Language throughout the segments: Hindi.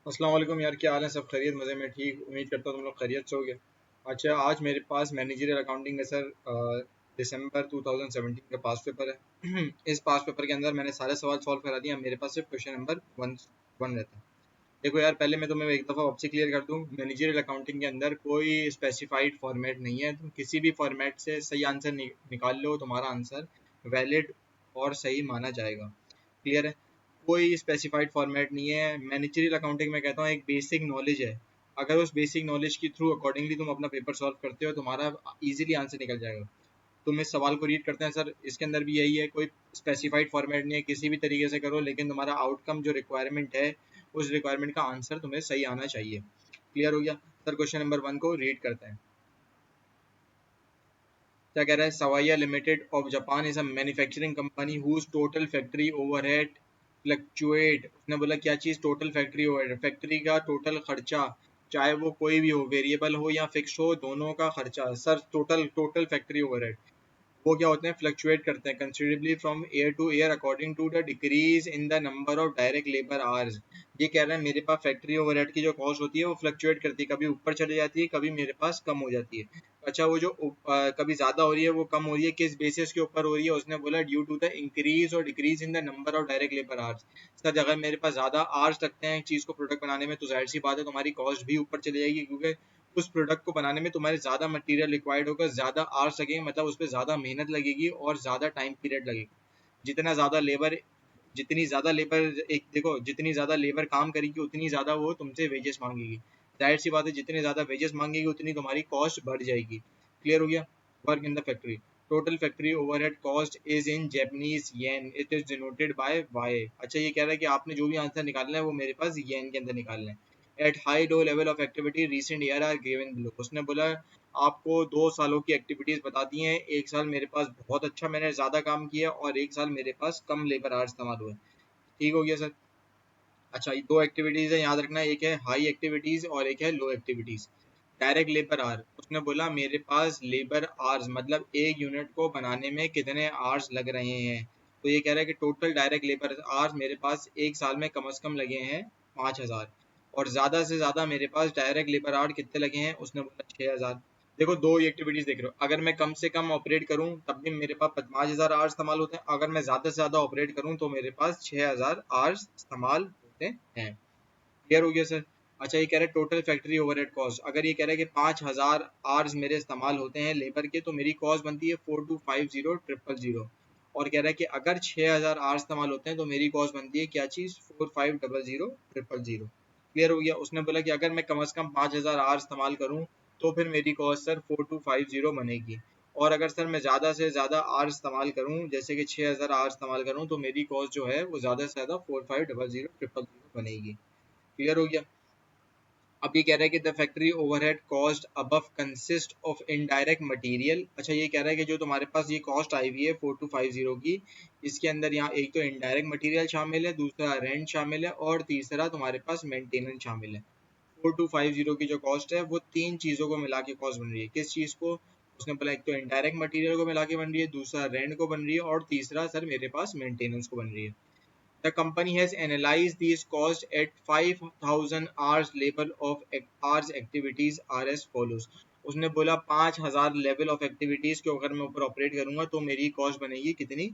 अस्सलाम वालेकुम यार, क्या हाल है? सब खैरियत? मज़े में? ठीक, उम्मीद करता हूँ तुम लोग खैरियत से होगे। अच्छा, आज मेरे पास मैनेजरियल अकाउंटिंग का सर दिसंबर 2017 का पास पेपर है। इस पास पेपर के अंदर मैंने सारे सवाल सॉल्व करा दिए। अब मेरे पास सिर्फ क्वेश्चन नंबर वन वन रहता है। देखो यार, पहले मैं तुम्हें एक दफ़ा वापसी क्लियर कर दूँ, मैनेजरियल अकाउंटिंग के अंदर कोई स्पेसिफाइड फॉर्मेट नहीं है। तुम किसी भी फॉर्मेट से सही आंसर निकाल लो, तुम्हारा आंसर वैलिड और सही माना जाएगा। क्लियर है? कोई स्पेसिफाइड फॉर्मेट नहीं है। मैनेजरियल अकाउंटिंग में कहता हूँ एक बेसिक नॉलेज है। अगर उस बेसिक नॉलेज के थ्रू अकॉर्डिंगली तुम अपना पेपर सॉल्व करते हो, तुम्हारा इजीली आंसर निकल जाएगा। तुम इस सवाल को रीड करते हैं सर, इसके अंदर भी यही है, कोई स्पेसिफाइड फॉर्मेट नहीं है, किसी भी तरीके से करो लेकिन तुम्हारा आउटकम जो रिक्वायरमेंट है, उस रिक्वायरमेंट का आंसर तुम्हें सही आना चाहिए। क्लियर हो गया सर? क्वेश्चन नंबर वन को रीड करते हैं। क्या कह रहा है? Sawaiya limited of Japan is a manufacturing company whose total factory overhead fluctuate. उसने बोला क्या चीज? टोटल फैक्ट्री ओवरहेड, फैक्ट्री का टोटल खर्चा, चाहे वो कोई भी हो, वेरिएबल हो या फिक्स हो, दोनों का खर्चा। Sir total total factory overhead वो क्या होते हैं? फ्लक्चुएट करते हैं considerably from year to year according to the decrease in the number of direct labour hours. ये कह रहा है मेरे पास फैक्ट्री ओवरहेड की जो कॉस्ट होती है वो फ्लक्चुएट करती है, कभी ऊपर चली जाती है, कभी मेरे पास कम हो जाती है। अच्छा, वो जो कभी ज्यादा हो रही है, वो कम हो रही है, किस बेसिस के ऊपर हो रही है? उसने बोला ड्यू टू द इंक्रीज और decrease in the number of direct labour hours. Sir अगर मेरे पास ज्यादा आवर्स लगते हैं एक चीज को प्रोडक्ट बनाने में, तो जाहिर सी बात है तुम्हारी कॉस्ट भी ऊपर चली जाएगी, क्योंकि उस प्रोडक्ट को बनाने में तुम्हारे ज़्यादा मटेरियल रिक्वायर्ड होगा, ज़्यादा आवर्स लगेंगे, मतलब उस पर ज़्यादा मेहनत लगेगी और ज़्यादा टाइम पीरियड लगेगा। जितना ज़्यादा लेबर जितनी ज़्यादा लेबर एक देखो, जितनी ज़्यादा लेबर काम करेगी उतनी ज़्यादा वो तुमसे वेजेस मांगेगी। जाहिर सी बात है, जितनी ज़्यादा वेजेस मांगेगी उतनी तुम्हारी कॉस्ट बढ़ जाएगी। क्लियर हो गया? Work in the factory, total factory overhead cost is in Japanese yen, it is denoted by Y. अच्छा, ये कह रहा है कि आपने जो भी आंसर निकालना है वो मेरे पास येन के अंदर निकालना है। At high low level of activity recent year are given below. उसने बोला आपको 2 सालों की एक्टिविटीज बता दी हैं। एक साल मेरे पास बहुत अच्छा मैंने ज्यादा काम किया और एक साल मेरे पास कम लेबर आवर्स इस्तेमाल हुए। ठीक हो गया सर? अच्छा, ये दो एक्टिविटीज है, याद रखना, एक है हाई एक्टिविटीज और एक है लो एक्टिविटीज। डायरेक्ट लेबर आवर, उसने बोला मेरे पास लेबर आवर्स मतलब एक यूनिट को बनाने में कितने आवर्स लग रहे हैं। तो ये कह रहा है कि टोटल डायरेक्ट लेबर आवर्स मेरे पास एक साल में कम से कम लगे हैं 5,000, और ज्यादा से ज्यादा मेरे पास डायरेक्ट लेबर आवर्स कितने लगे हैं? उसने बोला 6,000। देखो, दो ही एक्टिविटीज देख रहे हो, अगर मैं कम से कम ऑपरेट करूं तब भी मेरे पास 5,000 आवर्स इस्तेमाल होते हैं, अगर मैं ज्यादा से ज्यादा ऑपरेट करूं तो मेरे पास 6,000 आवर्स इस्तेमाल होते हैं। क्लियर हो गया सर? अच्छा, ये कह रहा है टोटल फैक्ट्री ओवरहेड कॉस्ट, अगर ये कह रहा है कि 5,000 आवर्स मेरे इस्तेमाल होते हैं लेबर के, तो मेरी कॉस्ट बनती है 4250,000। और कह रहा है कि अगर 6,000 आवर्स इस्तेमाल होते हैं तो मेरी कॉस्ट बनती है क्या चीज़? 4500,000। क्लियर हो गया? उसने बोला कि अगर मैं कम से कम 5,000 आवर्स इस्तेमाल करूँ तो फिर मेरी कॉस्ट सर 4250 बनेगी। और अगर सर मैं ज़्यादा से ज़्यादा आवर्स इस्तेमाल करूँ, जैसे कि 6,000 आवर्स इस्तेमाल करूँ, तो मेरी कॉस्ट जो है वो ज़्यादा से ज़्यादा 4500,000 बनेगी। क्लियर हो गया? अब ये कह रहा है कि the factory overhead cost above consist of indirect material. अच्छा, ये कह रहा है कि जो तुम्हारे पास ये कॉस्ट आई हुई है 4250 की, इसके अंदर यहाँ एक तो इनडायरेक्ट मटेरियल शामिल है, दूसरा रेंट शामिल है और तीसरा तुम्हारे पास मेंटेनेंस शामिल है। 4250 की जो कॉस्ट है वो तीन चीज़ों को मिला के कॉस्ट बन रही है। किस चीज़ को? उसने बोला एक तो इनडायरेक्ट मटेरियल को मिला के बन रही है, दूसरा रेंट को बन रही है और तीसरा सर मेरे पास मेंटेनेंस को बन रही है। The company has analyzed these costs at 5,000 hours level of hours activities are as follows। उसने बोला 5,000 लेवल ऑफ एक्टिविटीज के अगर मैं ऊपर ऑपरेट करूंगा तो मेरी कॉस्ट बनेगी कितनी?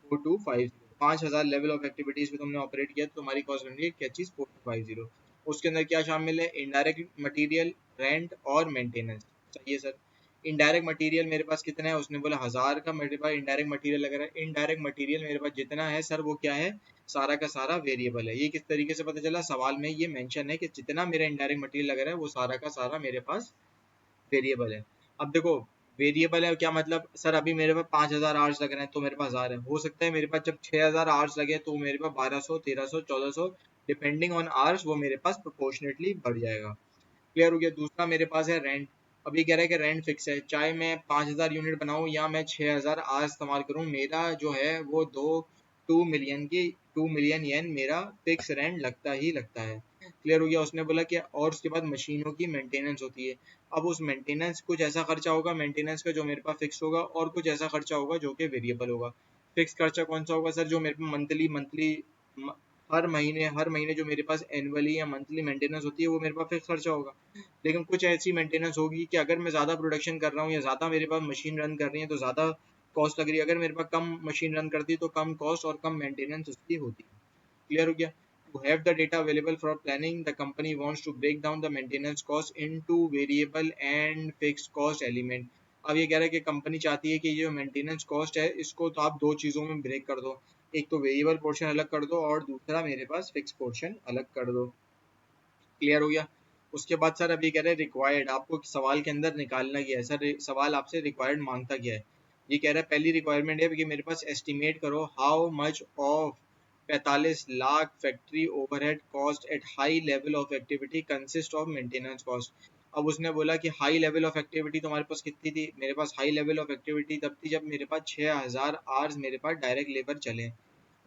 4250। 5,000 लेवल ऑफ एक्टिविटीज पे तुमने ऑपरेट किया तो तुम्हारी कॉस्ट बन रही है क्या चीज? 4250। उसके अंदर क्या शामिल है? इनडायरेक्ट मटेरियल, रेंट और मेंटेनेंस। चाहिए सर? इनडायरेक्ट मटेरियल मेरे पास कितना है? उसने बोला 1,000 का मेरे पास इनडायरेक्ट मटेरियल लग रहा है। इनडायरेक्ट मटेरियल मेरे पास जितना है सर वो क्या है? सारा का सारा वेरिएबल है। ये किस तरीके से पता चला? सवाल में ये मेंशन है कि जितना मेरा इनडायरेक्ट मटेरियल लग रहा है वो सारा का सारा मेरे पास वेरिएबल है। अब देखो, वेरिएबल है क्या मतलब? सर अभी मेरे पास 5,000 आवर्स लग रहे हैं तो मेरे पास 1,000 है। हो सकता है मेरे पास जब 6,000 आवर्स लगे तो मेरे पास 1,200, 1,300, 1,400 डिपेंडिंग ऑन आवर्स वो मेरे पास प्रोपोर्शनेटली बढ़ जाएगा। क्लियर हो गया? दूसरा मेरे पास है रेंट। अब ये कह रहा है कि रेंट फिक्स है, चाहे मैं 5,000 यूनिट बनाऊं या मैं 6,000 आज इस्तेमाल करूं, मेरा जो है वो 2 मिलियन येन मेरा फिक्स रेंट लगता ही लगता है। क्लियर हो गया? उसने बोला कि और उसके बाद मशीनों की मेंटेनेंस होती है। अब उस मेंटेनेंस कुछ ऐसा खर्चा होगा मेंटेनेंस का जो मेरे पास फिक्स होगा, और कुछ ऐसा खर्चा होगा जो कि वेरिएबल होगा। फिक्स खर्चा कौन सा होगा सर? जो मेरे पास मंथली मंथली हर महीने जो मेरे पास एनुअली या मंथली मेंटेनेंस होती है वो मेरे पास फिक्स खर्चा होगा। लेकिन कुछ ऐसी मेंटेनेंस होगी कि अगर मैं ज़्यादा प्रोडक्शन कर रहा हूँ या ज़्यादा मेरे पास मशीन रन कर रही है तो ज़्यादा कॉस्ट लग रही है, अगर मेरे पास कम मशीन रन करती है तो कम कॉस्ट और कम मेंटेनेंस उसकी होती है। क्लियर हो गया? To have the data available for planning, the company wants to break down the maintenance cost into variable and fixed cost element. अब ये कह रहा है कि कंपनी चाहती है कि ये जो मेंटेनेंस कॉस्ट है इसको तो आप दो चीज़ों में ब्रेक कर दो, एक तो वेरिएबल पोर्शन अलग कर दो और दूसरा मेरे पास फिक्स पोर्शन अलग कर दो। क्लियर हो गया? उसके बाद सर अभी कह रहे हैं रिक्वायर्ड, आपको सवाल के अंदर निकालना क्या है सर, सवाल आपसे रिक्वायर्ड मांगता क्या है। ये कह रहा है पहली रिक्वायरमेंट है कि मेरे पास एस्टिमेट करो how much of 45 lakh factory overhead cost at high level of activity consist of maintenance cost. अब उसने बोला कि हाई लेवल ऑफ एक्टिविटी तुम्हारे पास कितनी थी, मेरे पास हाई लेवल ऑफ एक्टिविटी तब थी जब मेरे पास 6000 आवर्स मेरे पास डायरेक्ट लेबर चले।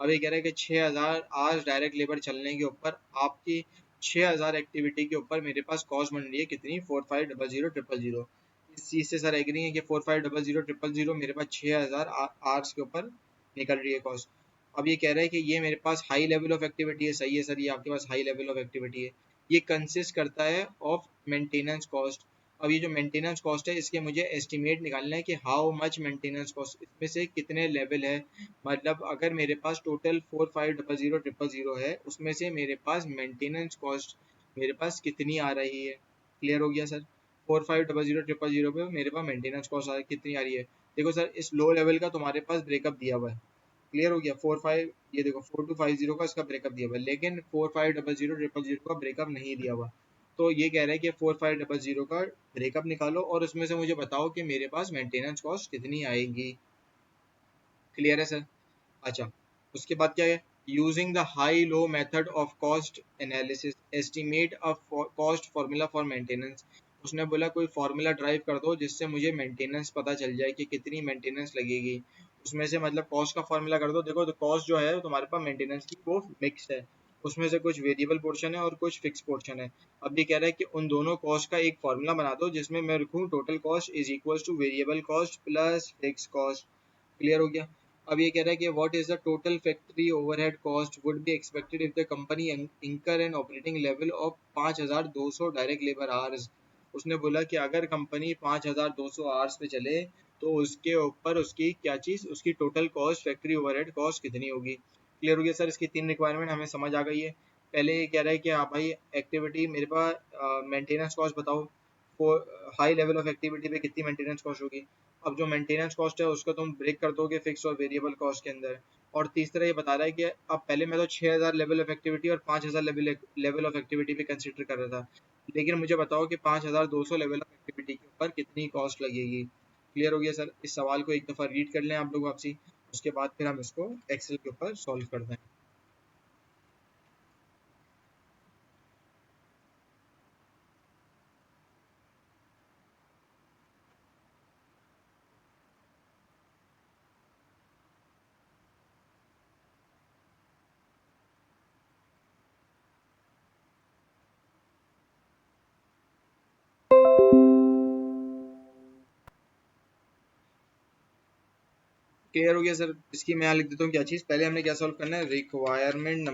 अब ये कह रहा है कि 6000 आवर्स डायरेक्ट लेबर चलने के ऊपर आपकी 6000 एक्टिविटी के ऊपर मेरे पास कॉस्ट बन रही है कितनी, 4500 इस चीज़ से सर एग्री है कि 4500 मेरे पास 6000 आवर्स के ऊपर निकल रही है कॉस्ट। अब ये कह रहा है कि ये मेरे पास हाई लेवल ऑफ एक्टिविटी है, सही है सर, ये आपके पास हाई लेवल ऑफ एक्टिविटी है, ये कंसिस्ट करता है ऑफ मेंटेनेंस कॉस्ट। अब ये जो मेंटेनेंस कॉस्ट है इसके मुझे एस्टिमेट निकालना है कि हाउ मच मेंटेनेंस कॉस्ट, इसमें से कितने लेवल है, मतलब अगर मेरे पास टोटल 4500 है उसमें से मेरे पास मेंटेनेंस कॉस्ट मेरे पास कितनी आ रही है। क्लियर हो गया सर? 4500 पे मेरे पास मेंटेनेंस कॉस्ट कितनी आ रही है। देखो सर इस लो लेवल का तुम्हारे पास ब्रेकअप दिया हुआ है। क्लियर हो गया? 45, ये देखो 4250 का इसका ब्रेकअप दिया हुआ है, लेकिन 4500 का ब्रेकअप नहीं दिया हुआ। तो ये कह रहा है कि 4500 का ब्रेकअप निकालो और उसमें से मुझे बताओ कि मेरे पास मेंटेनेंस कॉस्ट कितनी आएगी। क्लियर है सर? अच्छा, उसके बाद क्या है, using the high low method of cost analysis estimate a cost formula for maintenance. उसने बोला कोई फार्मूला ड्राइव कर दो जिससे मुझे मेंटेनेंस पता चल जाए कि कितनी मेंटेनेंस लगेगी। उसमें से मतलब कॉस्ट का फार्मूला कर दो। देखो तो कॉस्ट जो है तुम्हारे पास मेंटेनेंस की वो मिक्स है, उसमें से कुछ वेरिएबल पोर्शन है और कुछ फिक्स पोर्शन है। अब ये कह रहा है कि उन दोनों कॉस्ट का एक फार्मूला बना दो जिसमें मैं रखूँ total cost is equal to variable cost plus fix cost. Clear हो गया? अब ये कह रहा है कि what is the total factory overhead cost would be expected if the company incur an operating level of 5200 direct labour hours. उसने बोला कि अगर कंपनी 5200 आवर्स पे चले तो उसके ऊपर उसकी क्या चीज़, उसकी total cost factory overhead cost कितनी होगी। क्लियर हो गया सर? इसकी तीन रिक्वायरमेंट हमें समझ आ गई है। पहले ये कह रहा है कि हाँ भाई एक्टिविटी मेरे पास मेंटेनेंस कॉस्ट बताओ, हाई लेवल ऑफ एक्टिविटी पे कितनी मेंटेनेंस कॉस्ट होगी। अब जो मेंटेनेंस कॉस्ट है उसको तुम ब्रेक कर दोगे फिक्स और वेरिएबल कॉस्ट के अंदर। और तीसरा ये बता रहा है कि अब पहले मैं तो 6000 लेवल ऑफ एक्टिविटी और 5000 लेवल ऑफ एक्टिविटी पे कंसिडर कर रहा था, लेकिन मुझे बताओ कि 5200 लेवल ऑफ एक्टिविटी के ऊपर कितनी कॉस्ट लगेगी। क्लियर हो गया सर? इस सवाल को एक दफ़ा रीड कर लें आप लोग आपसी, उसके बाद फिर हम इसको एक्सेल के ऊपर सॉल्व करते हैं। क्लियर हो गया सर? इसकी मैं यहाँ लिख देता हूँ क्या चीज़, पहले हमने क्या सॉल्व करना है, requirement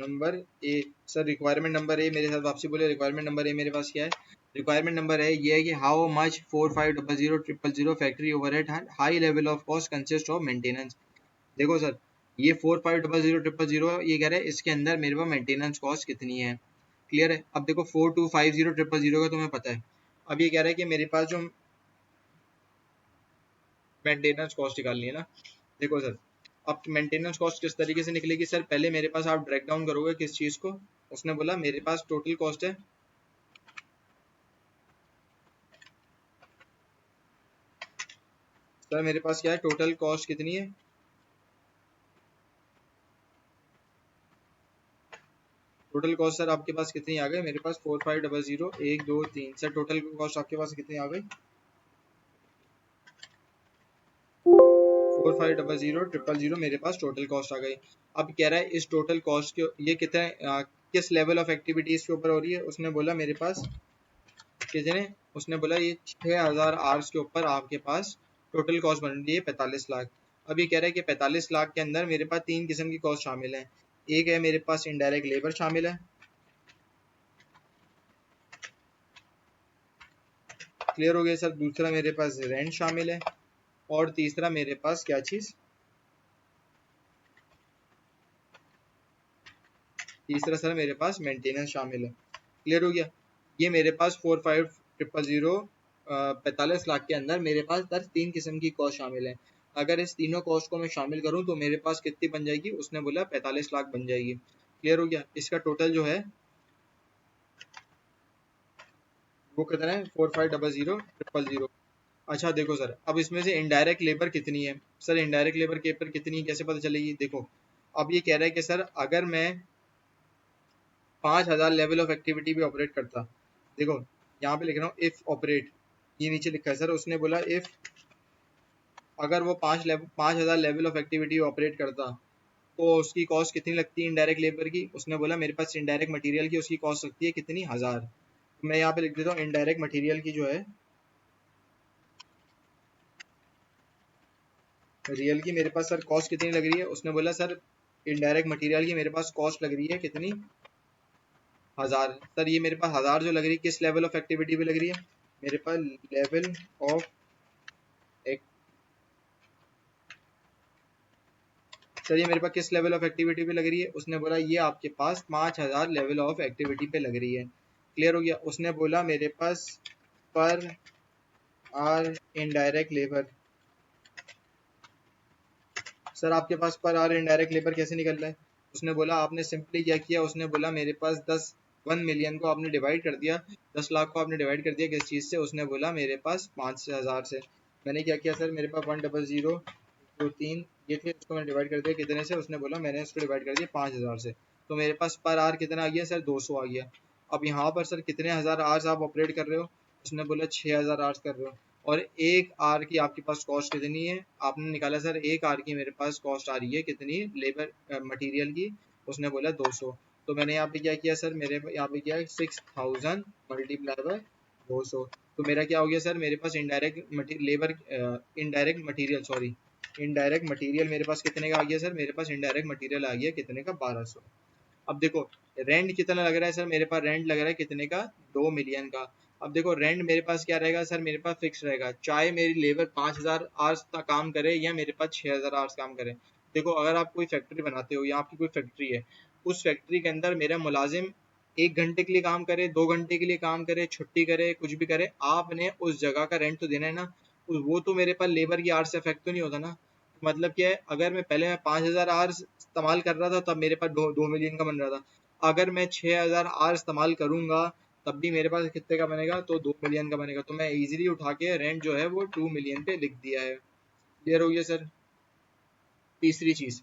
number A. Sir requirement number A मेरे साथ वापसी बोले, रिक्वायरमेंट नंबर ए मेरे पास क्या है, रिक्वायरमेंट नंबर है ये है कि how much 4500 factory overhead high level of cost consist of maintenance. देखो सर ये 4500 ये कह रहे हैं इसके अंदर मेरे पास मेंटेनेंस कॉस्ट कितनी है। क्लियर है? अब देखो 4250 का तुम्हें पता है। अब ये कह रहा है कि मेरे पास जो मेंटेनेंस कॉस्ट निकालनी है ना, देखो सर अब मेंटेनेंस कॉस्ट किस तरीके से निकलेगी सर, पहले मेरे पास आप ब्रेक डाउन करोगे किस चीज़ को। उसने बोला मेरे पास टोटल कॉस्ट है, सर मेरे पास क्या है, टोटल कॉस्ट कितनी है, टोटल कॉस्ट सर आपके पास कितनी आ गई, मेरे पास 4500 1 2 3 सर टोटल कॉस्ट आपके पास कितनी आ गई, 4500 मेरे पास टोटल कॉस्ट आ गई। अब कह रहा है इस टोटल कॉस्ट के ये कितने किस लेवल ऑफ एक्टिविटीज के ऊपर हो रही है। उसने बोला मेरे पास कितने, उसने बोला ये 6000 आवर्स के ऊपर आपके पास टोटल कॉस्ट बन रही है 45 लाख। अब ये कह रहा है कि 45 लाख के अंदर मेरे पास तीन किस्म की कॉस्ट शामिल है। एक है मेरे पास इनडायरेक्ट लेबर शामिल है, क्लियर हो गया सर। दूसरा मेरे पास रेंट शामिल है, और तीसरा मेरे पास क्या चीज, तीसरा सर मेरे पास मेंटेनेंस शामिल है। क्लियर हो गया। ये मेरे पास 45,000 45 लाख के अंदर मेरे पास सर तीन किस्म की कॉस्ट शामिल है। अगर इस तीनों कॉस्ट को मैं शामिल करूं तो मेरे पास कितनी बन जाएगी, उसने बोला 45 लाख बन जाएगी। क्लियर हो गया। इसका टोटल जो है वो कितना है, 45,000,000। अच्छा देखो सर, अब इसमें से इनडायरेक्ट लेबर कितनी है। सर इनडायरेक्ट लेबर के ऊपर कितनी है कैसे पता चलेगी, देखो अब ये कह रहा है कि सर अगर मैं 5,000 लेवल ऑफ एक्टिविटी भी ऑपरेट करता, देखो यहाँ पे लिख रहा हूँ इफ ऑपरेट, ये नीचे लिखा है सर, उसने बोला इफ, अगर वो 5,000 लेवल ऑफ एक्टिविटी ऑपरेट करता तो उसकी कॉस्ट कितनी लगती है इनडायरेक्ट लेबर की। उसने बोला मेरे पास इनडायरेक्ट मटेरियल की उसकी कॉस्ट लगती है कितनी, 1,000। मैं यहाँ पे लिख देता हूँ इनडायरेक्ट मटेरियल की जो है, रियल की मेरे पास सर कॉस्ट कितनी लग रही है। उसने बोला सर इनडायरेक्ट मटेरियल की मेरे पास कॉस्ट लग रही है कितनी, 1,000। सर ये मेरे पास 1,000 जो लग रही है किस लेवल ऑफ एक्टिविटी पे लग रही है, मेरे पास लेवल ऑफ, सर ये मेरे पास किस लेवल ऑफ एक्टिविटी पे लग रही है। उसने बोला ये आपके पास 5,000 लेवल ऑफ एक्टिविटी पे लग रही है। क्लियर हो गया। उसने बोला मेरे पास per are indirect labour, sir आपके पास पर आर इनडायरेक्ट लेबर कैसे निकल रहा है। उसने बोला आपने सिंपली क्या किया, उसने बोला मेरे पास 1 मिलियन को आपने डिवाइड कर दिया, 10 लाख को आपने डिवाइड कर दिया किस चीज़ से, उसने बोला मेरे पास 5,000 से। मैंने क्या किया सर, मेरे पास 100 ये थे, उसको मैंने डिवाइड कर दिया कितने से, उसने बोला मैंने उसको डिवाइड कर दिया 5,000 से। तो मेरे पास पर आर कितना आ गया सर, 200 आ गया। अब यहाँ पर सर कितने हज़ार आवर्स आप ऑपरेट कर रहे हो, उसने बोला 6,000 आवर्स कर रहे हो। और एक आर की आपके पास कॉस्ट कितनी है, आपने निकाला सर एक आर की मेरे पास कॉस्ट आ रही है कितनी, लेबर मटेरियल की, उसने बोला 200। तो मैंने यहाँ पे क्या किया सर, मेरे यहाँ पे किया 6,000 मल्टीप्लाई बाय 200। तो मेरा क्या हो गया सर, मेरे पास indirect labour, indirect material sorry, indirect material मेरे पास कितने का आ गया सर, मेरे पास इनडायरेक्ट मटेरियल आ गया कितने का, 1,200। अब देखो रेंट कितना लग रहा है सर, मेरे पास रेंट लग रहा है कितने का, 2 मिलियन का। अब देखो रेंट मेरे पास क्या रहेगा सर, मेरे पास फिक्स रहेगा, चाहे मेरी लेबर 5,000 आवर्स तक काम करे या मेरे पास 6,000 आवर्स काम करे। देखो अगर आप कोई फैक्ट्री बनाते हो या आपकी कोई फैक्ट्री है, उस फैक्ट्री के अंदर मेरा मुलाजिम 1 घंटे के लिए काम करे, 2 घंटे के लिए काम करे, छुट्टी करे, कुछ भी करे, आपने उस जगह का रेंट तो देना है ना। वो तो मेरे पास लेबर की आवर्स से अफेक्ट तो नहीं होता ना। मतलब क्या है, अगर मैं पहले मैं 5,000 आवर्स इस्तेमाल कर रहा था तब मेरे पास 2 मिलियन का बन रहा था। अगर मैं 6,000 आवर्स इस्तेमाल करूंगा तब भी मेरे पास कितने का बनेगा, तो 2 मिलियन का बनेगा। तो मैं इजीली उठा के रेंट जो है वो 2 मिलियन पे लिख दिया है। क्लियर हो गया सर। तीसरी चीज,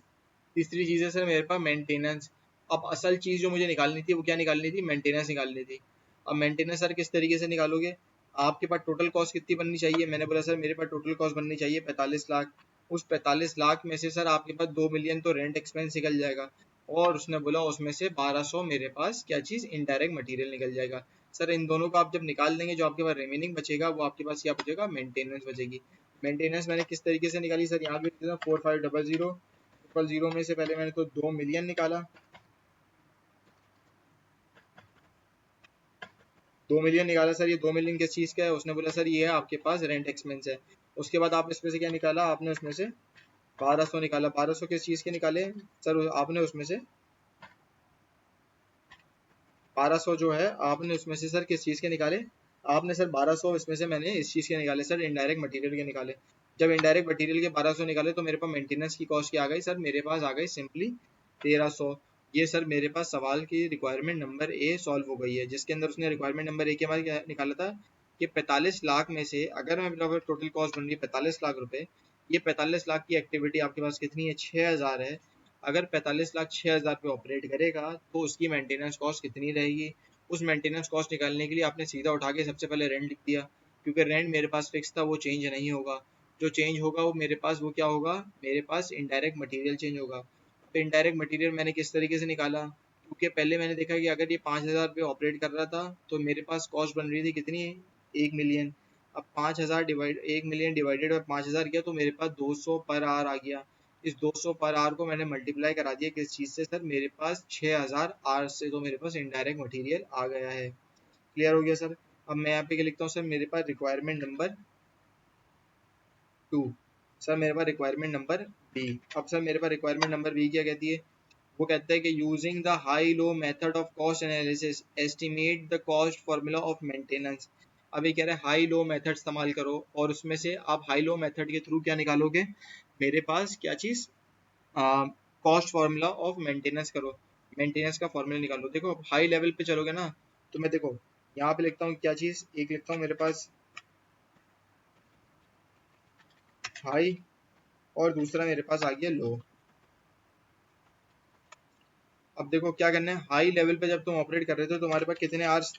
तीसरी चीज है सर मेरे पास मेंटेनेंस। अब असल चीज जो मुझे निकालनी थी वो क्या निकालनी थी, मेंटेनेंस निकालनी थी। अब मेंटेनेंस सर किस तरीके से निकालोगे, आपके पास टोटल कॉस्ट कितनी बननी चाहिए, मैंने बोला सर मेरे पास टोटल कॉस्ट बननी चाहिए 45 लाख। उस 45 लाख में से सर आपके पास 2 मिलियन तो रेंट एक्सपेंस निकल जाएगा, और उसने बोला उसमें से 1,200 मेरे पास क्या चीज, इनडायरेक्ट मटेरियल निकल जाएगा। सर इन दोनों को आप जब निकाल देंगे जो आपके पास रिमेनिंग बचेगा वो आपके पास क्या बचेगा, मेंटेनेंस बचेगी। मेंटेनेंस मैंने किस तरीके से निकाली सर, यहाँ पे 4500 ट्रिपल जीरो में से पहले मैंने तो 2 मिलियन निकाला, 2 मिलियन निकाला सर। ये 2 मिलियन किस चीज़ का है, उसने बोला सर ये है आपके पास रेंट एक्सपेंस है। उसके बाद आपने इसमें से क्या निकाला, आपने उसमें से 1,200 निकाला। 1,200 किस चीज़ के निकाले सर, आपने उसमें से 1,200 जो है आपने उसमें से सर किस चीज़ के निकाले, आपने सर 1,200 इसमें से मैंने इस चीज़ के निकाले सर, इनडायरेक्ट मटेरियल के निकाले। जब इनडायरेक्ट मटेरियल के 1,200 निकाले तो मेरे पास मेंटेनेंस की कॉस्ट क्या आ गई सर, मेरे पास आ गई सिंपली 1,300। ये सर मेरे पास सवाल की रिक्वायरमेंट नंबर ए सॉल्व हो गई है, जिसके अंदर उसने रिक्वायरमेंट नंबर ए के बाद क्या निकाला था कि 45 लाख में से अगर मैं मतलब टोटल कॉस्ट बन रही है 45 लाख रुपए, ये 45 लाख की एक्टिविटी आपके पास कितनी है, 6,000 है। अगर 45 लाख 6,000 पे ऑपरेट करेगा तो उसकी मेंटेनेंस कॉस्ट कितनी रहेगी। उस मेंटेनेंस कॉस्ट निकालने के लिए आपने सीधा उठा के सबसे पहले रेंट लिख दिया, क्योंकि रेंट मेरे पास फिक्स था, वो चेंज नहीं होगा। जो चेंज होगा वो मेरे पास वो क्या होगा, मेरे पास इनडायरेक्ट मटेरियल चेंज होगा। तो इनडायरेक्ट मटेरियल मैंने किस तरीके से निकाला, क्योंकि पहले मैंने देखा कि अगर ये 5,000 पे ऑपरेट कर रहा था तो मेरे पास कॉस्ट बन रही थी कितनी, 1 मिलियन। अब 5,000 डिवाइड 1 मिलियन डिवाइडेड बाई 5,000 किया तो मेरे पास 200 पर आवर आ गया। इस 200 पर आवर को मैंने मल्टीप्लाई करा दिया किस चीज़ से सर, मेरे पास 6,000 आवर से, तो मेरे पास इनडायरेक्ट मटेरियल आ गया है। क्लियर हो गया सर। अब मैं यहाँ पे क्या लिखता हूँ सर, मेरे पास रिक्वायरमेंट नंबर 2, सर मेरे पास रिक्वायरमेंट नंबर बी। अब सर मेरे पास रिक्वायरमेंट नंबर बी क्या कहती है, वो कहता है कि using the high low method of cost analysis estimate the cost formula of maintenance. अब ये कह रहा है हाई लो मेथड इस्तेमाल करो, और उसमें से आप हाई लो मेथड के थ्रू क्या निकालोगे, मेरे पास क्या चीज़, कॉस्ट फार्मूला ऑफ मेंटेनेंस करो, मेंटेनेंस का फार्मूला निकालो। देखो हाई लेवल पे चलोगे ना, तो मैं देखो यहाँ पे लिखता हूँ क्या चीज़, एक लिखता हूँ मेरे पास हाई, और दूसरा मेरे पास आ गया लो। अब देखो क्या करना है, हाई लेवल पे जब तुम ऑपरेट कर रहे थे तो तुम्हारे पास कितने आवर्स,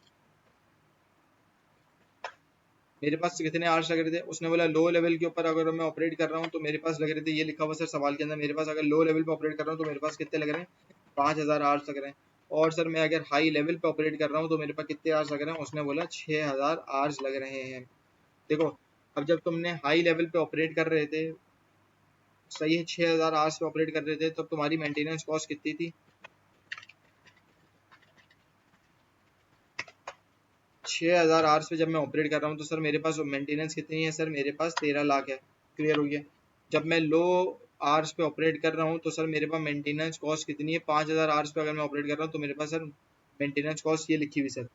मेरे पास कितने आवर्स लग रहे थे, उसने बोला लो लेवल के ऊपर अगर मैं ऑपरेट कर रहा हूँ तो मेरे पास लग रहे थे, ये लिखा हुआ सर सवाल के अंदर, मेरे पास अगर लो लेवल पे ऑपरेट कर रहा हूँ तो मेरे पास कितने लग रहे हैं, 5,000 आवर्स लग रहे हैं। और सर मैं अगर हाई लेवल पे ऑपरेट कर रहा हूँ तो मेरे पास कितने आवर्स लग रहे हैं, उसने बोला 6,000 आवर्स लग रहे हैं। देखो अब जब तुमने हाई लेवल पे ऑपरेट कर रहे थे, सही है, 6,000 आवर्स पे ऑपरेट कर रहे थे, तब तुम्हारी मेंटेनेंस कॉस्ट कितनी थी, 6,000 आवर्स पे जब मैं ऑपरेट कर रहा हूँ तो सर मेरे पास मेंटेनेंस कितनी है सर, मेरे पास 13 लाख है। क्लियर हो गया। जब मैं लो आवर्स पे ऑपरेट कर रहा हूँ तो सर मेरे पास मेंटेनेंस कॉस्ट कितनी है, 5,000 आवर्स पे अगर मैं ऑपरेट कर रहा हूँ तो मेरे पास सर मेंटेनेंस कॉस्ट ये लिखी हुई सर,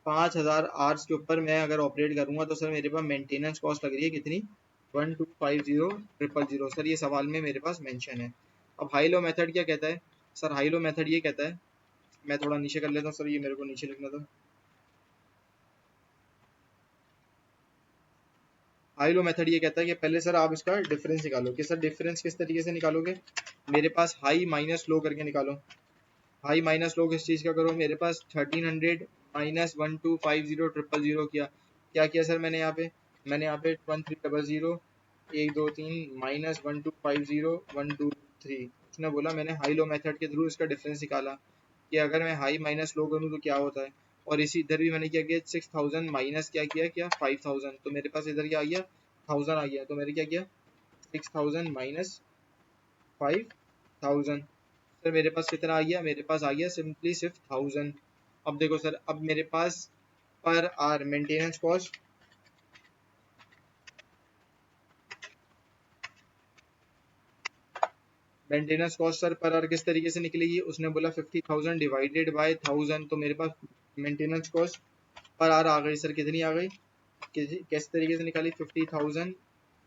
5,000 आवर्स के ऊपर मैं अगर ऑपरेट करूंगा तो सर मेरे पास मेंटेनेंस कॉस्ट लग रही है कितनी, 1250,000 सर, ये सवाल में मेरे पास मेंशन है। अब हाई लो मेथड क्या कहता है सर, हाई लो मेथड ये कहता है, मैं थोड़ा नीचे कर लेता हूँ सर, ये मेरे को नीचे लिखना था। हाई लो मेथड ये कहता है कि पहले सर आप इसका डिफरेंस निकालो, कि सर डिफरेंस किस तरीके से निकालोगे, मेरे पास हाई माइनस लो करके निकालो। हाई माइनस लो किस चीज़ का करो, मेरे पास 1300 माइनस 1250,000 किया, क्या किया सर मैंने यहाँ पे, मैंने यहाँ पे 1300 1 2 3 माइनस 1250 1 2 3, उसने बोला मैंने हाई लो मेथड के थ्रू इसका डिफरेंस निकाला कि अगर मैं हाई माइनस लो करूँ तो क्या होता है। और इसी इधर भी मैंने क्या किया, 6,000 माइनस क्या किया, क्या 5,000, तो मेरे पास इधर क्या आ गया, 1,000 आ गया, तो मैंने क्या किया, 6,000 माइनस 5,000, सर मेरे पास कितना आ गया, मेरे पास आ गया सिंपली सिर्फ 1,000। अब देखो सर, अब मेरे पास per hour maintenance cost, maintenance cost sir per hour किस तरीके से निकलेगी, उसने बोला 50,000 डिवाइडेड बाय 1,000, तो मेरे पास मेंटेनेंस कॉस्ट पर आर आ गई सर, कितनी आ गई, किस तरीके से निकाली, 50,000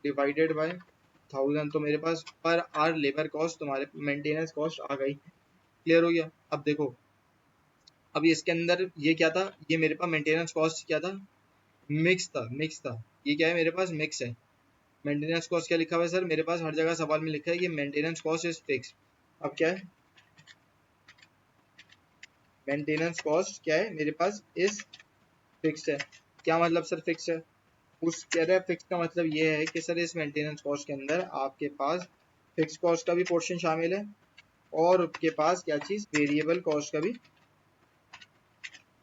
डिवाइडेड बाय 1,000, तो मेरे पास पर आर लेबर कॉस्ट तुम्हारे मेंटेनेंस कॉस्ट आ गई। क्लियर हो गया। अब देखो अब इसके अंदर ये क्या था, ये मेरे पास मेंटेनेंस कॉस्ट क्या था, मिक्स था, मिक्स था, ये क्या है मेरे पास मिक्स है। मेंटेनेंस कॉस्ट क्या लिखा हुआ है सर, मेरे पास हर जगह सवाल में लिखा है कि मेंटेनेंस कॉस्ट इज फिक्स। अब क्या है, मेंटेनेंस कॉस्ट क्या है मेरे पास इज फिक्स है। क्या मतलब सर फिक्स है, उस कह रहा है फिक्स का मतलब ये है कि सर इस मेंटेनेंस कॉस्ट के अंदर आपके पास फिक्स कॉस्ट का भी पोर्शन शामिल है, और आपके पास क्या चीज वेरिएबल कॉस्ट का भी,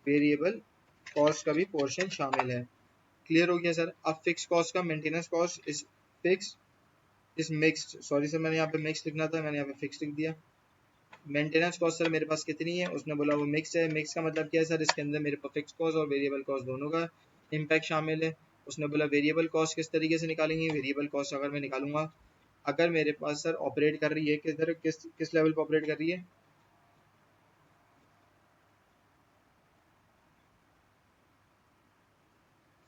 वेरिएबल कॉस्ट का भी पोर्शन शामिल है। क्लियर हो गया सर। अब फिक्स कॉस्ट का maintenance cost is fix is mixed, sorry sir मैंने यहाँ पे मिक्स लिखना था, मैंने यहाँ पे फिक्स लिख दिया। मेंटेनेंस कॉस्ट सर मेरे पास कितनी है, उसने बोला वो मिक्स है, मिक्स का मतलब क्या है सर, इसके अंदर मेरे पास फिक्स कॉस्ट और वेरिएबल कॉस्ट दोनों का इम्पैक्ट शामिल है। उसने बोला वेरिएबल कॉस्ट किस तरीके से निकालेंगे, वेरिएबल कॉस्ट अगर मैं निकालूंगा, अगर मेरे पास सर ऑपरेट कर रही है किधर, किस लेवल पर ऑपरेट कर रही है,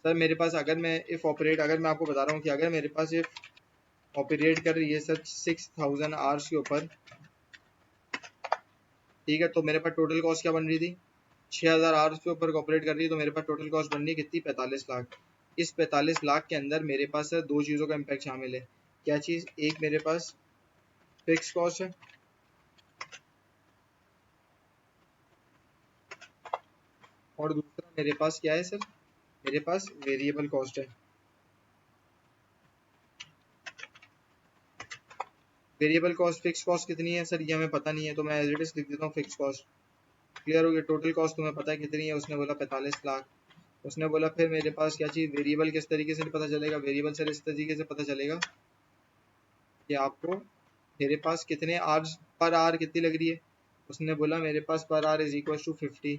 सर मेरे पास अगर मैं इफ ऑपरेट, अगर मैं आपको बता रहा हूँ कि अगर मेरे पास इफ ऑपरेट कर रही है सर 6,000 आवर्स के ऊपर, ठीक है, तो मेरे पास टोटल कॉस्ट क्या बन रही थी, 6,000 आवर्स के ऊपर ऑपरेट कर रही है, तो मेरे पास टोटल कॉस्ट बन रही है कितनी, 45 लाख। इस 45 लाख के अंदर मेरे पास सर दो चीज़ों का इम्पैक्ट शामिल है। क्या चीज़, एक मेरे पास फिक्स कॉस्ट है, और दूसरा मेरे पास क्या है सर, मेरे पास वेरिएबल कॉस्ट है। वेरिएबल कॉस्ट, फिक्स कॉस्ट कितनी है सर ये हमें पता नहीं है, तो मैं एज इट इज लिख देता हूँ फिक्स कॉस्ट। क्लियर हो गया। टोटल कॉस्ट तुम्हें पता है कितनी है, उसने बोला 45 लाख। उसने बोला फिर मेरे पास क्या चीज़ वेरिएबल किस तरीके से पता चलेगा, वेरिएबल सर इस तरीके से पता चलेगा कि आपको मेरे पास कितने आवर्स पर आवर कितनी लग रही है। उसने बोला मेरे पास per hour is equal to 50।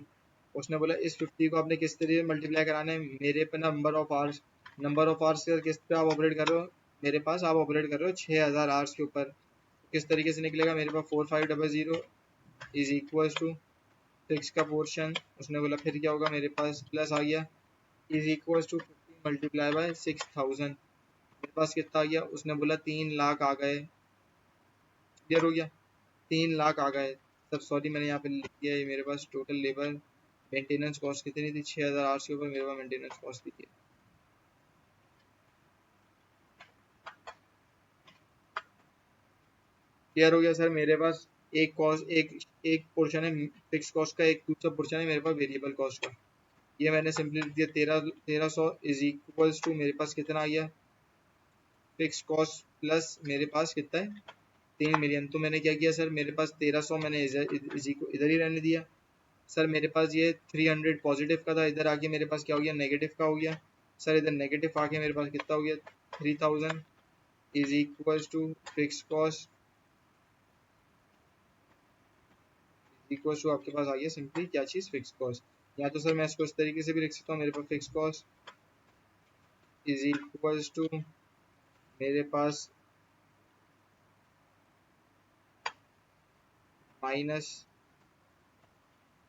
उसने बोला इस 50 को आपने किस तरीके से मल्टीप्लाई कराना है, मेरे पे number of hours, number of hours किस पे आप ऑपरेट कर रहे हो, मेरे पास आप ऑपरेट कर रहे हो 6000 आवर्स के ऊपर। किस तरीके से निकलेगा, मेरे पास 4500 इज इक्वल टू फिक्स का पोर्शन। उसने बोला फिर क्या होगा, मेरे पास प्लस आ गया is equal to 50 multiply by 6000। मेरे पास कितना आ गया, उसने बोला 3 लाख आ गए। क्लियर हो गया, 3 लाख आ गए। सर सॉरी मैंने यहाँ पे लिख दिया है, मेरे पास टोटल लेबर मेंटेनेंस कॉस्ट कितनी थी, 6000 आवर्स के ऊपर मेरे पास मेंटेनेंस कॉस्ट थी। क्लियर हो गया सर, मेरे पास एक कॉस्ट एक एक पोर्शन है फिक्स कॉस्ट का, एक दूसरा पोर्शन है मेरे पास वेरिएबल कॉस्ट का। ये मैंने सिंपली लिख दिया 1300 इज इक्वल्स टू मेरे पास कितना आ गया फिक्स कॉस्ट प्लस मेरे पास कितना है 3 मिलियन। तो मैंने क्या किया सर, मेरे पास 1300 मैंने इधर ही रहने दिया। सर मेरे पास ये 300 पॉजिटिव का था, इधर आके मेरे पास क्या हो गया नेगेटिव का हो गया। सर इधर नेगेटिव आके मेरे पास कितना हो गया 3000 is equals to fix cost equals to आपके पास आ गया सिंपली क्या चीज़ फिक्स कॉस्ट। या तो सर मैं इसको इस तरीके से भी लिख सकता हूँ, मेरे पास fix cost is equals to मेरे पास माइनस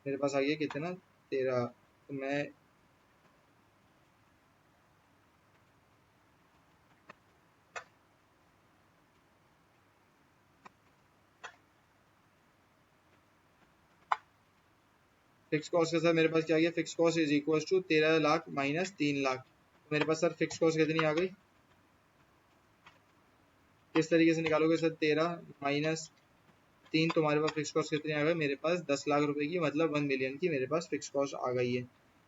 मेरे पास आ गया कितना 13। तो मैं फिक्स कॉस्ट का सर मेरे पास क्या आ गया, fix cost is equal to 13 lakh minus 3 lakh. तो मेरे पास सर फिक्स कॉस्ट कितनी आ गई, किस तरीके से निकालोगे सर 13 - 3, तुम्हारे पास फिक्स कॉस्ट कितनी आ गई, मेरे पास 10 लाख रुपए की मतलब 1 मिलियन की मेरे पास फिक्स कॉस्ट आ गई है।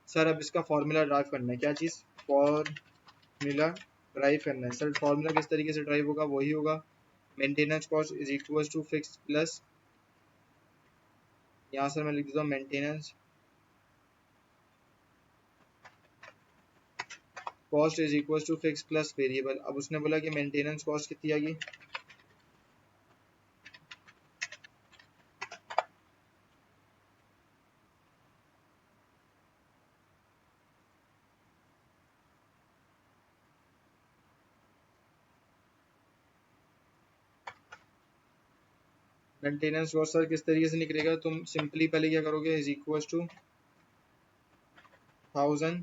सर अब इसका फॉर्मूला ड्राइव करना है, क्या चीज़ फॉर्मूला ड्राइव करना है। सर फॉर्मूला किस तरीके से ड्राइव होगा, वही होगा maintenance cost is equal to fix plus, यहाँ सर मैं लिख देता हूँ maintenance cost is equal to fix plus variable. अब उसने बोला कि मेंटेनेंस कॉस्ट कितनी आ गई, मेंटेनेंस कॉस्ट सर किस तरीके से निकलेगा, तुम सिंपली पहले क्या करोगे इज इक्वल टू 1000,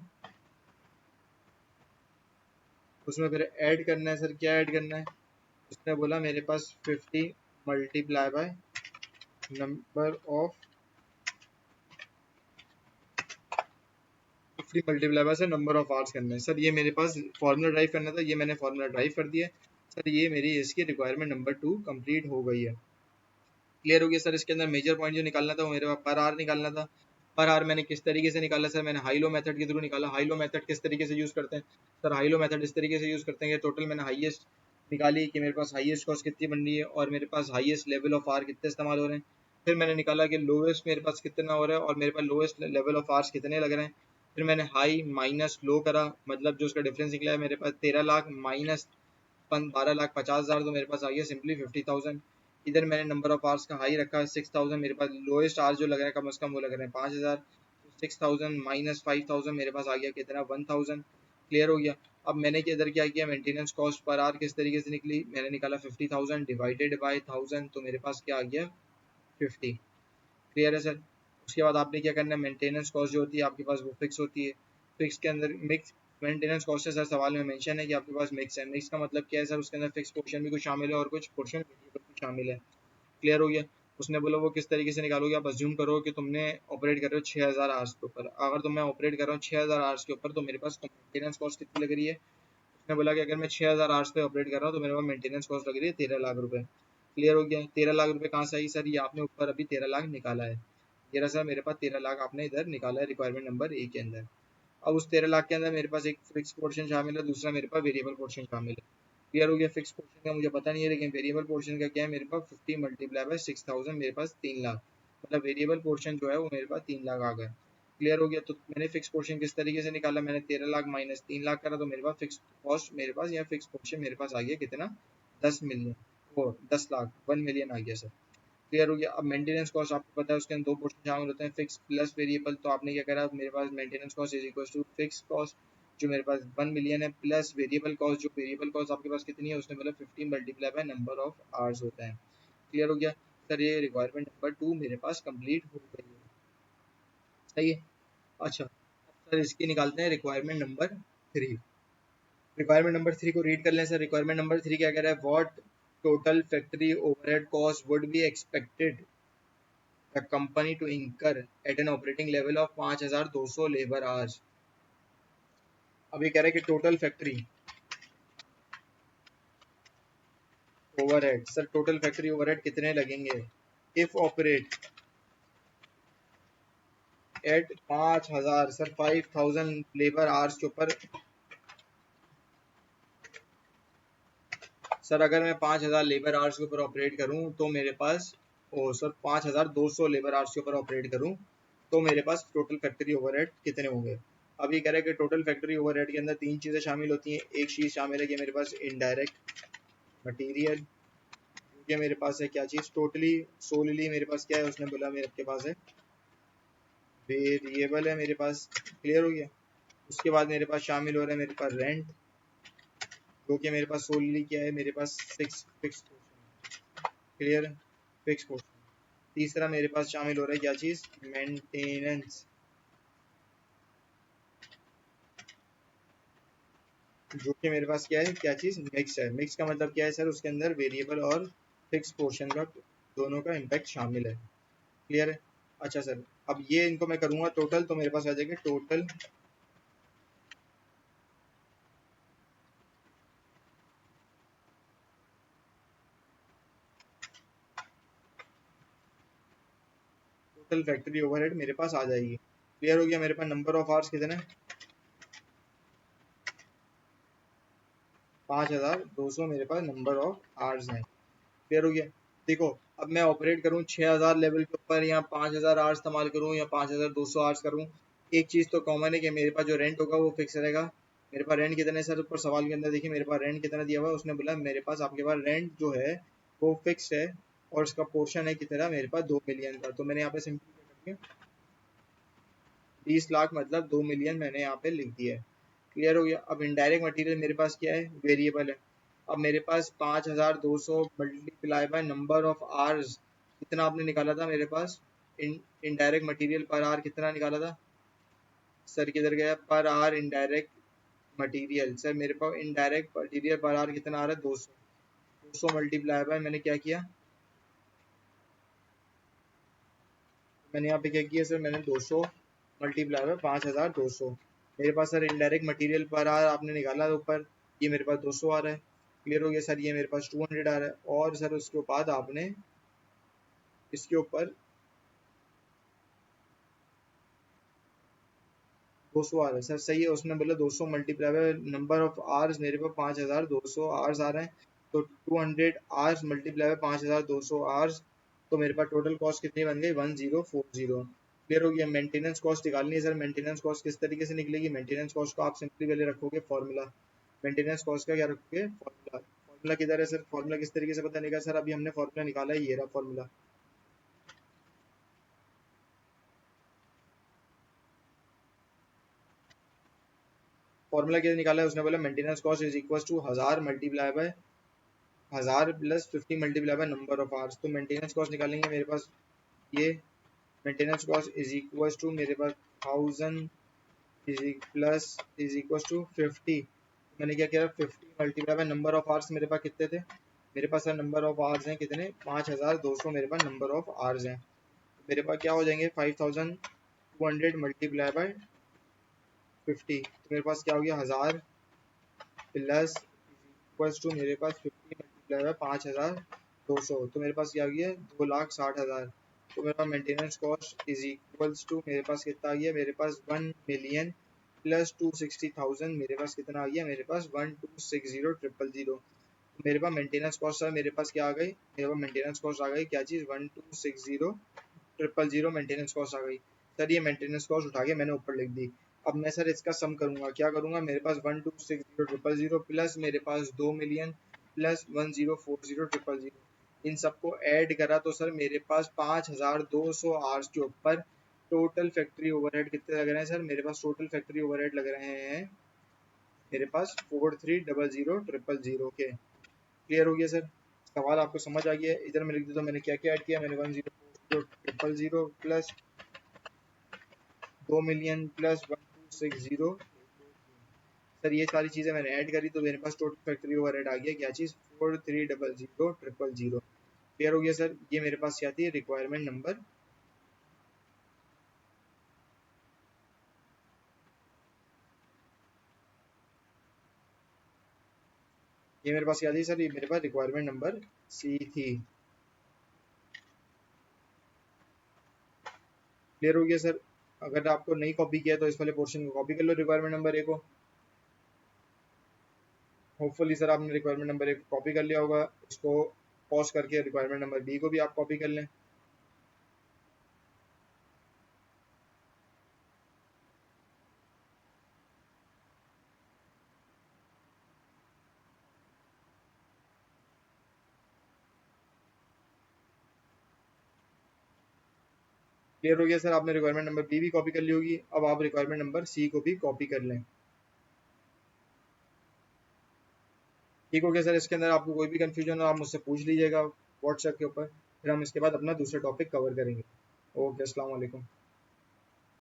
उसमें फिर ऐड करना है। सर क्या ऐड करना है, उसने बोला मेरे पास 50 multiply by number of 50 multiply bye sir number of hours करना है। सर ये मेरे पास फॉर्मूला ड्राइव करना था, ये मैंने फॉर्मूला ड्राइव कर दिया है। सर ये मेरी इसकी रिक्वायरमेंट नंबर 2 कंप्लीट हो गई है। क्लियर हो गया सर, इसके अंदर मेजर पॉइंट जो निकालना था वो मेरे पास पर आवर निकालना था। पर आवर मैंने किस तरीके से निकाला सर, मैंने हाई लो मेथड के थ्रू निकाला। हाई लो मेथड किस तरीके से यूज़ करते हैं सर, हाई लो मेथड इस तरीके से यूज़ करते हैं कि टोटल मैंने हाईएस्ट निकाली कि मेरे पास हाईएस्ट कॉस्ट कितनी बन रही है और मेरे पास हाईएस्ट लेवल ऑफ आर कितने इस्तेमाल हो रहे हैं। फिर मैंने निकाला कि लोवेस्ट मेरे पास कितना हो रहा है और मेरे पास लोवेस्ट लेवल ऑफ आर्स कितने लग रहे हैं। फिर मैंने हाई माइनस लो करा, मतलब जो उसका डिफरेंस निकला है मेरे पास 13 लाख माइनस 12,50,000, तो मेरे पास आ गया सिंपली 50,000। इधर मैंने नंबर ऑफ आवर्स का हाई रखा 6000, मेरे पास लोएस्ट आवर जो लग रहा है कम से कम वो लग रहे हैं 5000। 6000 माइनस 5000 मेरे पास आ गया कितना 1000। क्लियर हो गया। अब मैंने इधर क्या किया, मेंटेनेंस कॉस्ट पर आवर किस तरीके से निकली, मैंने निकाला 50,000 डिवाइडेड बाय 1000, तो मेरे पास क्या आ गया 50। क्लियर है सर। उसके बाद आपने क्या करना है, मेंटेनेंस कॉस्ट जो होती है आपके पास वो फिक्स होती है। फिक्स के अंदर मिक्स मेंटेनेंस कॉस्ट है सर, सवाल में मेंशन है कि आपके पास मिक्स है। मिक्स का मतलब क्या है सर, उसके अंदर फिक्स पोर्शन भी कुछ शामिल है और कुछ पोर्शन वेरिएबल भी शामिल है। क्लियर हो गया। उसने बोला वो किस तरीके से निकालोगे, आप अज्यूम करो कि तुमने ऑपरेट कर रहे हो 6000 आवर्स के ऊपर। अगर तो मैं ऑपरेट कर रहा हूँ 6000 आवर्स के ऊपर तो मेरे पास मेंटेनेंस कॉस्ट कितनी लग रही है। उसने बोला कि अगर मैं 6000 आवर्स पे ऑपरेट कर रहा हूँ तो मेरे पास मेंटेनेंस कॉस्ट लग रही है 13 लाख रुपए। क्लियर हो गया। 13 लाख रुपए कहाँ से आई सर, ये आपने ऊपर अभी 13 लाख निकाला है। ये रहा सर मेरे पास 13 लाख आपने इधर निकाला है रिक्वायरमेंट नंबर ए के अंदर। अब उस 13 लाख के अंदर मेरे पास एक फिक्स पोर्शन शामिल है, दूसरा मेरे पास वेरिएबल पोर्शन शामिल है। क्लियर हो गया। फिक्स पोर्शन का मुझे पता नहीं है, लेकिन वेरिएबल पोर्शन का क्या है, मेरे पास 50 मल्टीप्लाई बाय 6000 मेरे पास 3 लाख, मतलब वेरिएबल पोर्शन जो है वो मेरे पास 3 लाख आ गया। क्लियर हो गया। तो मैंने फिक्स पोर्शन किस तरीके से निकाला, मैंने 13 लाख माइनस 3 लाख करा, तो मेरे पास फिक्स कॉस्ट मेरे पास या फिक्स पोर्शन मेरे पास आ गया कितना, 10 मिलियन, वो 10 लाख, 1 मिलियन आ गया सर। क्लियर हो गया। अब मेंटेनेंस कॉस्ट आपको पता है उसके अंदर दो पोर्शन शामिल होते हैं, फिक्स प्लस वेरिएबल। तो आपने क्या करा, मेरे पास maintenance cost is equal to fix cost जो मेरे पास 1 मिलियन है, प्लस वेरिएबल कॉस्ट, जो वेरिएबल कॉस्ट आपके पास कितनी है, उसने बोला 50 multiply by number of hours होता है। क्लियर हो गया सर। ये रिक्वायरमेंट नंबर 2 मेरे पास कंप्लीट हो गई है, सही है। अच्छा सर इसकी निकालते हैं रिक्वायरमेंट नंबर 3। रिक्वायरमेंट नंबर 3 को रीड कर लें सर। रिक्वायरमेंट नंबर 3 क्या कह रहा है, what total factory overhead cost would be expected the company to incur at an operating level of 5200 labour hours. अब ये कह रहा है कि total factory overhead, sir total factory overhead कितने लगेंगे if operate at 5000, sir 5000 labour hours के ऊपर। सर अगर मैं 5000 लेबर आवर्स के ऊपर ऑपरेट करूं तो मेरे पास, ओ सर 5200 लेबर आवर्स के ऊपर ऑपरेट करूं तो मेरे पास टोटल फैक्ट्री ओवरहेड कितने होंगे। अब ये कह रहा है कि टोटल फैक्ट्री ओवरहेड के अंदर तीन चीज़ें शामिल होती हैं। एक चीज़ शामिल है कि मेरे पास इनडायरेक्ट मटीरियल, ये मेरे पास है क्या चीज़, टोटली सोलली मेरे पास क्या है, उसने बोला मेरे के पास है वेरिएबल है मेरे पास। क्लियर हो गया। उसके बाद मेरे पास शामिल हो रहा है मेरे पास रेंट, जो कि मेरे पास सोलली क्या है, मेरे पास fix fix. Clear, fix portion. तीसरा मेरे पास शामिल हो रहा है क्या चीज़, मेंटेनेंस, जो कि मेरे पास क्या है, क्या चीज़, मिक्स है। मिक्स का मतलब क्या है सर, उसके अंदर वेरिएबल और फिक्स पोर्शन का दोनों का इम्पैक्ट शामिल है। क्लियर है। अच्छा सर अब ये इनको मैं करूँगा टोटल, तो मेरे पास आ जाएगा टोटल टोटल फैक्ट्री ओवरहेड मेरे पास आ जाएगी। क्लियर हो गया। मेरे पास नंबर ऑफ आवर्स कितने, 5200 मेरे पास नंबर ऑफ आवर्स हैं। क्लियर हो गया। देखो अब मैं ऑपरेट करूँ 6000 लेवल के ऊपर या 5000 आवर्स इस्तेमाल करूँ या 5200 आवर्स करूँ, एक चीज़ तो कॉमन है कि मेरे पास जो रेंट होगा वो फिक्स रहेगा। मेरे पास रेंट कितने सर, ऊपर सवाल के अंदर देखिए मेरे पास रेंट कितना दिया हुआ है, उसने बोला मेरे पास, आपके पास रेंट जो है वो फिक्स है और उसका पोर्शन है कितना, मेरे पास 2 मिलियन का। तो मैंने यहाँ पे सिंपली 20 लाख मतलब 2 मिलियन मैंने यहाँ पे लिख दिया है। क्लियर हो गया। अब इनडायरेक्ट मटेरियल मेरे पास क्या है, वेरिएबल है। अब मेरे पास 5200 multiply by number of hours, कितना आपने निकाला था मेरे पास, इनडायरेक्ट मटेरियल पर आवर कितना निकाला था सर, किधर गया, per hour indirect material. Sir मेरे पास इनडायरेक्ट मटेरियल पर आवर कितना आ रहा है, 200। 200 मल्टीप्लाई बाय मैंने क्या किया, मैंने यहाँ पे क्या किया सर, मैंने 200 मल्टीप्लाई बाय 5200। मेरे पास sir indirect material per hour आपने निकाला ऊपर, ये मेरे पास 200 आ रहा है। क्लियर हो गया सर। ये मेरे पास 200 आ रहा है और सर उसके बाद आपने इसके ऊपर 200 आ रहा है सर, सही है। उसने बोला 200 multiply by number of hours, मेरे पास 5200 आवर्स आ रहे हैं। तो 200 आवर्स मल्टीप्लाई बाय 5200 आवर्स, तो मेरे पास टोटल कॉस्ट कितनी बन गई, 1040। क्लियर हो गया। मेंटेनेंस कॉस्ट निकालनी है सर। मेंटेनेंस कॉस्ट किस तरीके से निकलेगी, मेंटेनेंस कॉस्ट को आप सिंपली पहले रखोगे फॉर्मूला, मेंटेनेंस कॉस्ट का क्या रखोगे, फॉर्मूला। फॉर्मूला किधर है सर, फॉर्मूला किस तरीके से पता निकला सर, अभी हमने फॉर्मूला निकाला है, ये रहा फॉर्मूला। फॉर्मूला क्या निकाला है, उसने बोला maintenance cost is equal to 1000 multiply by 1000 plus 50 multiply by number of hours. तो मेंटेनेंस कॉस्ट निकालेंगे मेरे पास, ये maintenance cost is equal to मेरे पास 1000 is plus is equal to 50। मैंने क्या किया, 50 multiply by number of hours मेरे पास कितने थे, मेरे पास सर नंबर ऑफ आवर्स हैं कितने, 5200 मेरे पास नंबर ऑफ आवर्स हैं। मेरे पास क्या हो जाएंगे, 5200 मल्टीप्लाई बाय 50, तो मेरे पास क्या हो गया, 1000 प्लस इक्वल्स टू मेरे पास 50 मल्टीप्लाई बाय 5200, तो मेरे पास क्या आ गया, 2,60,000। तो मेरे पास maintenance cost is equals to मेरे पास कितना आ गया, मेरे पास 1 मिलियन प्लस 260,000, मेरे पास कितना आ गया, मेरे पास 1,260,000। मेरे पास मेंटेनेंस कॉस्ट है, मेरे पास क्या आ गई, मेरे पास मेंटेनेंस कॉस्ट आ गई क्या चीज़, 1,260,000 मेंटेनेंस कॉस्ट आ गई। सर ये मेंटेनेंस कॉस्ट उठा के मैंने ऊपर लिख दी। अब मैं सर इसका सम करूंगा, क्या करूंगा, मेरे पास 1260000 प्लस मेरे पास 2 मिलियन प्लस 1040000, इन सबको ऐड करा तो सर मेरे पास 5200 आवर्स के ऊपर टोटल फैक्ट्री ओवरहेड कितने लग रहे हैं सर, मेरे पास टोटल फैक्ट्री ओवरहेड लग रहे हैं मेरे पास 4300000 के। क्लियर हो गया सर, सवाल आपको समझ आ गया है। इधर मैं लिख देता हूँ मैंने क्या क्या ऐड किया, मैंने 1040000 प्लस 2 मिलियन प्लस 1260। सर ये सारी चीजें मैंने ऐड करी तो मेरे पास टोटल फैक्ट्री ओवरहेड आ गया क्या चीज, 4300000। क्लियर हो गया सर, ये मेरे पास क्या थी रिक्वायरमेंट नंबर, ये मेरे पास क्या थी सर, ये मेरे पास रिक्वायरमेंट नंबर सी थी। क्लियर हो गया सर, अगर आपको नहीं कॉपी किया तो इस वाले पोर्शन को कॉपी कर लो रिक्वायरमेंट नंबर ए को। होपफुली सर आपने रिक्वायरमेंट नंबर ए को कॉपी कर लिया होगा, इसको पॉज करके रिक्वायरमेंट नंबर बी को भी आप कॉपी कर लें। क्लियर हो गया सर, आपने रिक्वायरमेंट नंबर बी भी कॉपी कर ली होगी, अब आप रिक्वायरमेंट नंबर सी को भी कॉपी कर लें। ठीक हो गया सर, इसके अंदर आपको कोई भी कंफ्यूजन हो आप मुझसे पूछ लीजिएगा व्हाट्सएप के ऊपर, फिर हम इसके बाद अपना दूसरा टॉपिक कवर करेंगे। ओके, अस्सलाम वालेकुम।